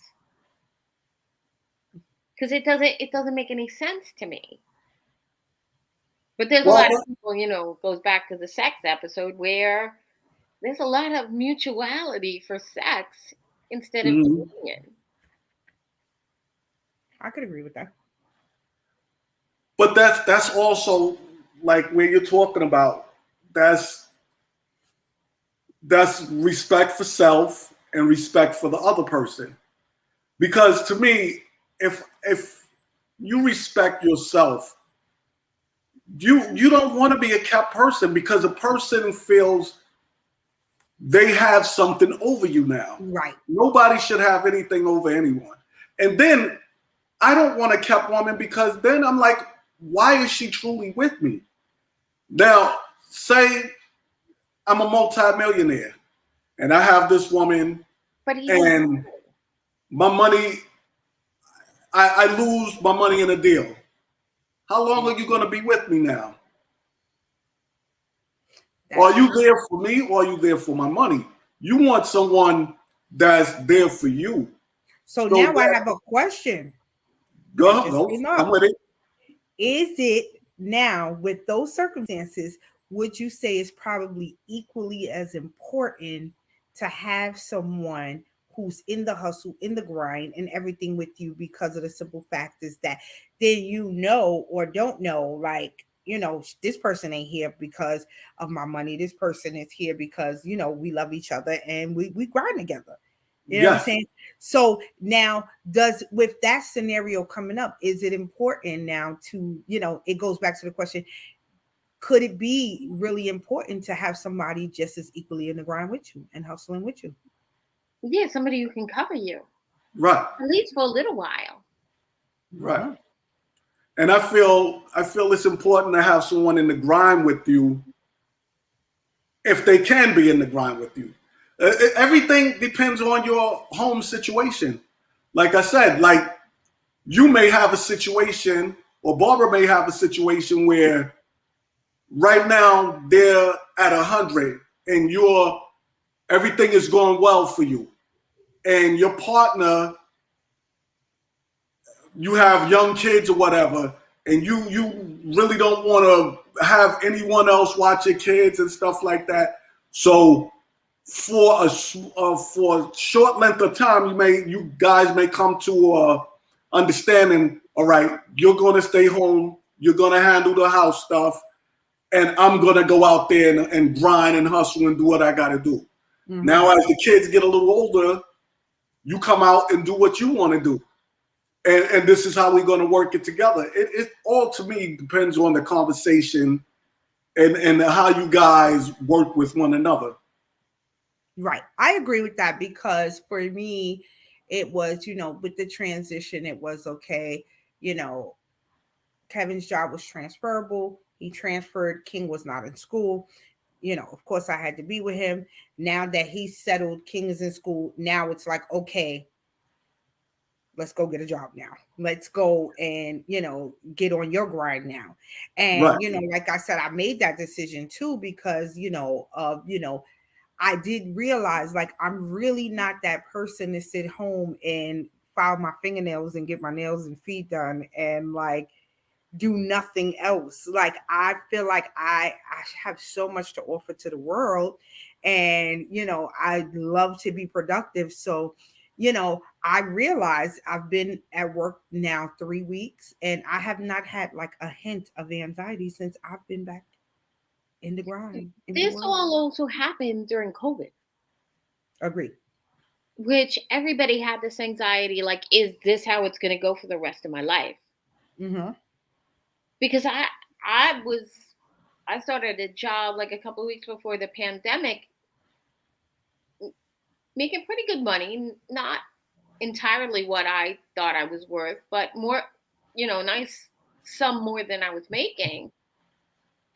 S1: Because it doesn't make any sense to me. But there's a
S2: Well,
S1: lot of people, goes back to the sex episode where there's a lot of mutuality for sex instead of
S2: mhm.
S1: communion.
S3: I could agree with that.
S2: But that's also like where you're talking about. That's that's respect for self and respect for the other person. Because to me, if you respect yourself, you don't want to be a kept person because a person feels they have something over you now.
S3: Right.
S2: Nobody should have anything over anyone. And then I don't want a kept woman because then I'm like, why is she truly with me? Now, say I'm a multimillionaire and I have this woman
S1: But he doesn't.
S2: and my money, I lose my money in a deal. How long are you going to be with me now? Are
S3: That's
S2: you there for me or are you there for my money? You want someone that's there for you.
S3: so
S2: So
S3: now I
S2: that,
S3: have a question that
S2: go,
S3: just
S2: go,
S3: came
S2: I'm
S3: up.
S2: with it.
S3: Is it now with those circumstances, would you say it's probably equally as important to have someone who's in the hustle, in the grind, and everything with you because of the simple fact is that then or don't know, like, this person ain't here because of my money. This person is here because, we love each other and we grind together. You know what I'm
S2: Yes.
S3: saying? So now, does with that scenario coming up, is it important now to, it goes back to the question, could it be really important to have somebody just as equally in the grind with you and hustling with you?
S1: Yeah, somebody who can cover you,
S2: Right.
S1: at least for a little while.
S2: Right.
S3: Uh-huh.
S2: And I feel it's important to have someone in the grind with you if they can be in the grind with you. Everything depends on your home situation. Like I said, like you may have a situation, or Barbara may have a situation where right now they're at 100, and you're everything is going well for you, and your partner, you have young kids or whatever, and you really don't want to have anyone else watch your kids and stuff like that. So for a short length of time, you guys may come to a understanding. All right, you're going to stay home. You're going to handle the house stuff, and I'm going to go out there and grind and hustle and do what I got to do.
S3: Mm-hmm.
S2: Now, as the kids get a little older, you come out and do what you want to do. And this is how we're going to work it together. It all, to me, depends on the conversation and how you guys work with one another.
S3: Right. I agree with that because for me, it was, with the transition, it was okay. You know, Kevin's job was transferable. He transferred. King was not in school. Of course, I had to be with him. Now that he's settled, King is in school. Now it's like, okay, let's go get a job now. Let's go and, get on your grind now.
S2: Right.
S3: And, like I said, I made that decision too because, I did realize like I'm really not that person to sit home and file my fingernails and get my nails and feet done and like do nothing else. Like I feel like I have so much to offer to the world and I love to be productive. So, I realize I've been at work now 3 weeks and I have not had like a hint of anxiety since I've been back in the grind in the
S1: This
S3: world.
S1: all also happened during COVID,
S3: Agree.
S1: which everybody had this anxiety like, is this how it's going to go for the rest of my life?
S3: Mm-hmm.
S1: Because I was I started a job like a couple of weeks before the pandemic, making pretty good money, not entirely what I thought I was worth, but more, nice some more than I was making.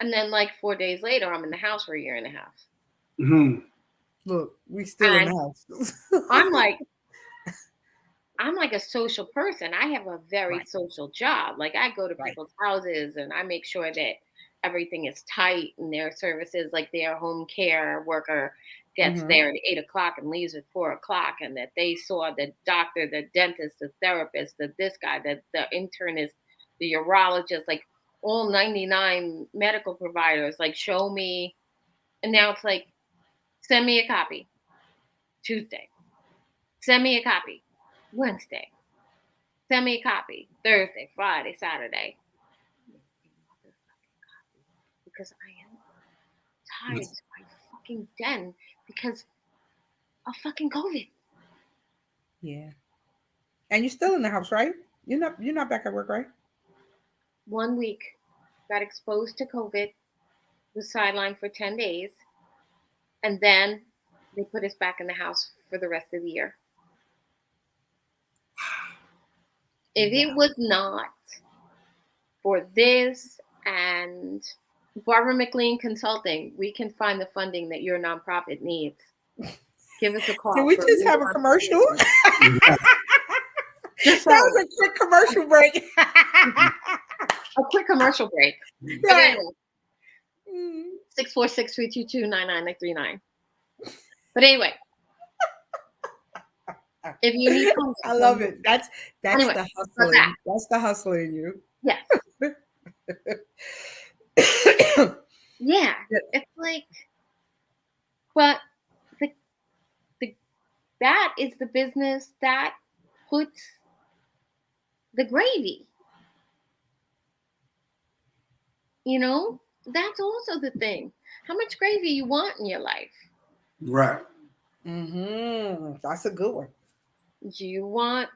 S1: And then like 4 days later, I'm in the house for a year and a half.
S2: Mm-hmm.
S3: Look, we still in the
S1: And
S3: house.
S1: I'm like, I'm like a social person. I have a very
S3: Right,
S1: social job. Like I go to
S3: right.
S1: people's houses and I make sure that everything is tight and their services, like their home care worker gets
S3: Mm-hmm.
S1: there at 8 o'clock and leaves at 4 o'clock, and that they saw the doctor, the dentist, the therapist, this guy, the internist, the urologist, like all 99 medical providers, like show me. And now it's like, send me a copy Tuesday, send me a copy Wednesday. Send me a copy Thursday, Friday, Saturday. Because I am tired to my fucking den because of fucking COVID.
S3: Yeah. And you're still in the house, right? You're not back at work, right?
S1: 1 week, got exposed to COVID, was sidelined for 10 days, and then they put us back in the house for the rest of the year. If it
S3: Wow.
S1: was not for this and Barbara McLean Consulting, we can find the funding that your nonprofit needs. Give us a
S3: Did
S1: call
S3: we
S1: for
S3: just have a commercial?
S1: just
S3: That
S1: saying.
S3: was a quick commercial break.
S1: A quick commercial break. But
S3: Right.
S1: anyway,
S3: Mm.
S1: 646-322-9939. But anyway, if you need
S3: I
S1: funding,
S3: love it. That's
S1: anyway,
S3: the
S1: but that,
S3: hustling. That's the hustler in you.
S1: yes. Yeah. It's like, but the, the that is the business that puts the gravy. That's also the thing. How much gravy you want in your life?
S2: Right.
S3: That's a good one.
S1: You want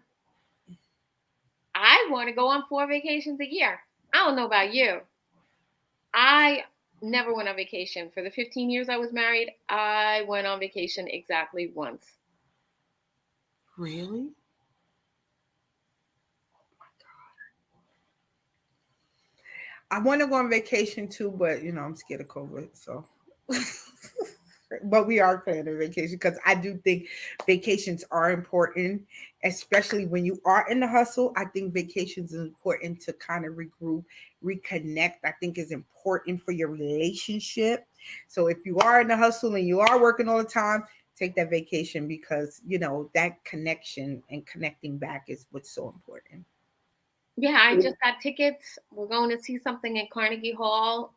S1: I want to go on 4 vacations a year. I don't know about you. I never went on vacation. For the 15 years I was married, I went on vacation exactly once.
S3: Really? I want to go on vacation too, but I'm scared of COVID. So, but we are planning a vacation because I do think vacations are important, especially when you are in the hustle. I think vacations is important to kind of regroup, reconnect. I think is important for your relationship. So if you are in the hustle and you are working all the time, take that vacation because that connection and connecting back is what's so important.
S1: Yeah, I just got tickets. We're going to see something at Carnegie Hall.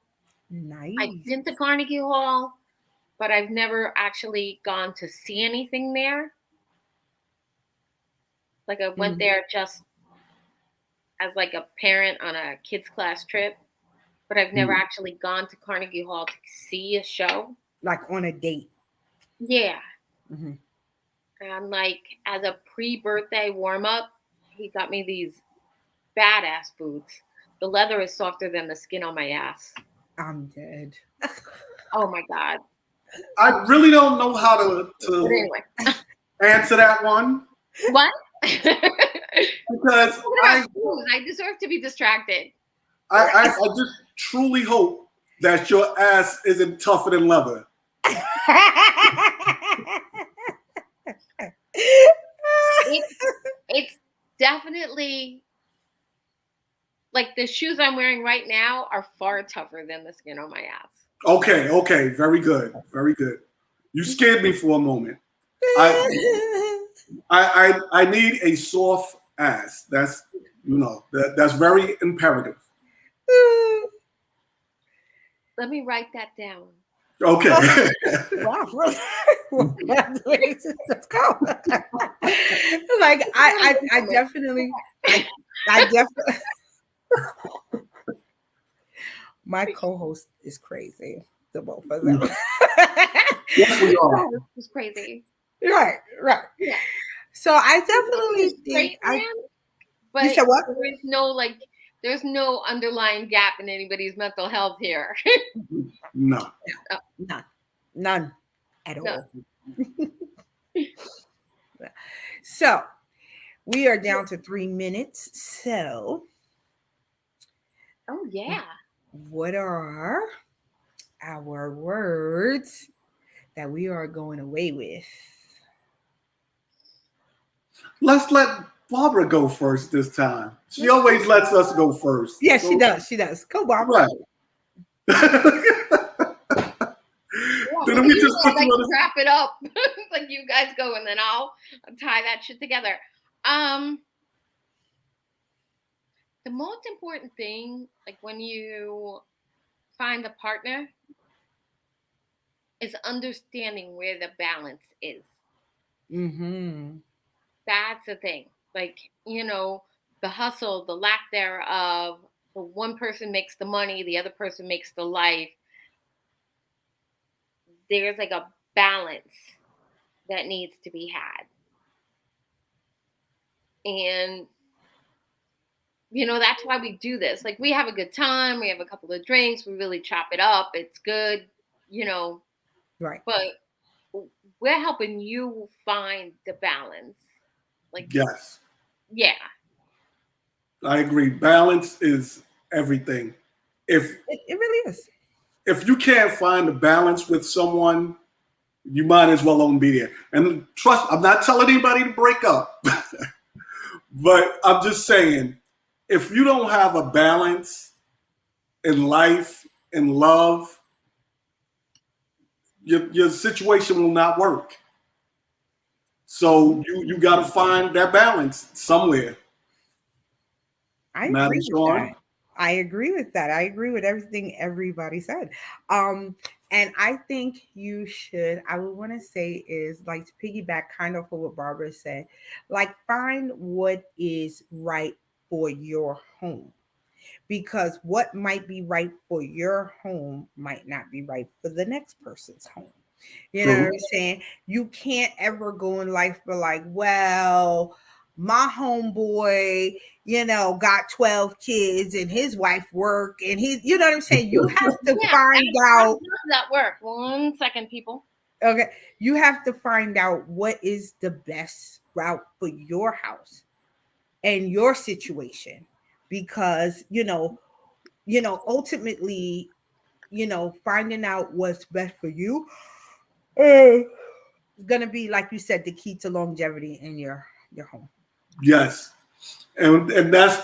S1: I've
S3: Nice.
S1: been to Carnegie Hall, but I've never actually gone to see anything there. Like I went
S3: Mhm.
S1: there just as like a parent on a kids class trip, but I've never actually gone to Carnegie Hall to see a show.
S3: Like on a date.
S1: Yeah,
S3: Mhm.
S1: and like as a pre-birthday warm up, he got me these badass boots. The leather is softer than the skin on my ass.
S3: I'm dead.
S1: Oh my god.
S2: I really don't know how
S1: But
S2: to
S1: anyway,
S2: answer that one
S1: what? Talking
S2: because
S1: about shoes, I deserve to be distracted.
S2: I just truly hope that your ass isn't tougher than leather.
S1: It, it's definitely like the shoes I'm wearing right now are far tougher than the skin on my ass.
S2: Okay, okay, very good, very good. You scared me for a moment. I I need a soft ass. That's very imperative.
S1: Let me write that down.
S2: Okay.
S3: Wow, let's go. Like I definitely, I definitely. My co-host is crazy. The both of them.
S2: Yes, we are.
S1: Oh, this is crazy.
S3: Right, right.
S1: Yeah.
S3: So I
S1: He's
S3: definitely
S1: a
S3: think
S1: straight
S3: I.
S1: man,
S3: You
S1: but
S3: said what?
S1: there is no like there's no underlying gap in anybody's mental health here.
S2: No.
S1: No,
S3: None, none at
S1: no.
S3: all. So we are down to 3 minutes. So
S1: Oh yeah.
S3: what are our words that we are going away with?
S2: Let's let Barbara go first this time. She always lets us go first.
S3: Yes, she
S2: So
S3: does. She does. Go, Barbara.
S2: right.
S1: Yeah,
S2: Then
S1: but
S2: we
S1: usually
S2: just
S1: I
S2: put you
S1: like
S2: on
S1: to wrap it up. Like you guys go and then I'll tie that shit together. Um the most important thing, like when you find a partner, is understanding where the balance is.
S3: Mm-hmm.
S1: That's the thing. Like, the hustle, the lack thereof, the one person makes the money, the other person makes the life. There's like a balance that needs to be had. And, that's why we do this. Like, we have a good time, we have a couple of drinks, we really chop it up, it's good, you know,
S3: Right.
S1: but we're helping you find the balance. Like,
S2: yes.
S1: yeah.
S2: I agree. Balance is everything. If
S3: It really is.
S2: if you can't find a balance with someone, you might as well don't be there. And trust, I'm not telling anybody to break up, but I'm just saying, if you don't have a balance in life, in love, your situation will not work. So you got to find that balance somewhere.
S3: I
S2: Madam
S3: agree with that.
S2: Sean.
S3: I agree with that. I agree with everything everybody said. Um, and I think you should, I would want to say is like to piggyback kind of for what Barbara said, like find what is right for your home. Because what might be right for your home might not be right for the next person's home. You know what I'm saying? You can't ever go in life for like, well, my homeboy, got 12 kids and his wife work and you know what I'm saying? You have to
S1: Yeah,
S3: find
S1: how
S3: out.
S1: does that work? 1 second, people.
S3: Okay. You have to find out what is the best route for your house and your situation. Because, ultimately, finding out what's best for you is gonna be, like you said, the key to longevity in your home.
S2: Yes, and that's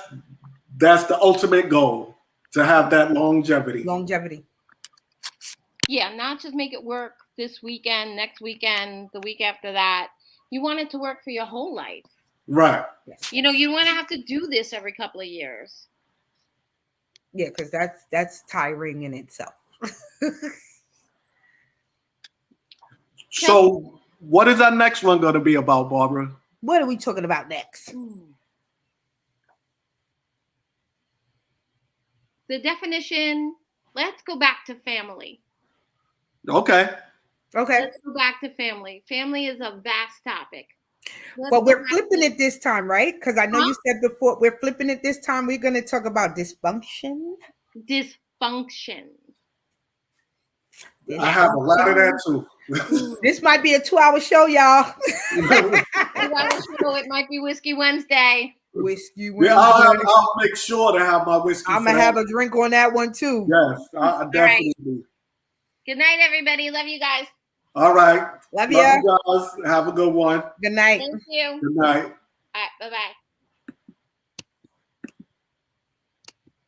S2: the ultimate goal, to have that longevity.
S3: Longevity.
S1: Yeah, not just make it work this weekend, next weekend, the week after that. You want it to work for your whole life.
S2: Right.
S3: Yes.
S1: You want to have to do this every couple of years.
S3: Yeah, because that's tiring in itself.
S2: So, what is our next one going to be about, Barbara?
S3: What are we talking about next?
S1: The definition, let's go back to family.
S2: Okay.
S1: Let's go back to family. Family is a vast topic.
S3: But we're flipping it this time, right? Because I know you said before we're flipping it this time. We're going to talk about dysfunction.
S1: Dysfunction.
S2: I have a lot of that too.
S3: This might be a 2-hour show, y'all.
S1: 2-hour show. It might be Whiskey Wednesday.
S3: Whiskey Wednesday.
S2: Yeah, I'll make sure to have my whiskey.
S3: I'm going to have a drink on that one too.
S2: Yes, I definitely.
S1: Right. Good night, everybody. Love you guys.
S2: All right.
S3: Love you
S2: guys. Have a good one.
S3: Good night.
S1: Thank you.
S2: Good night.
S1: All right. Bye-bye.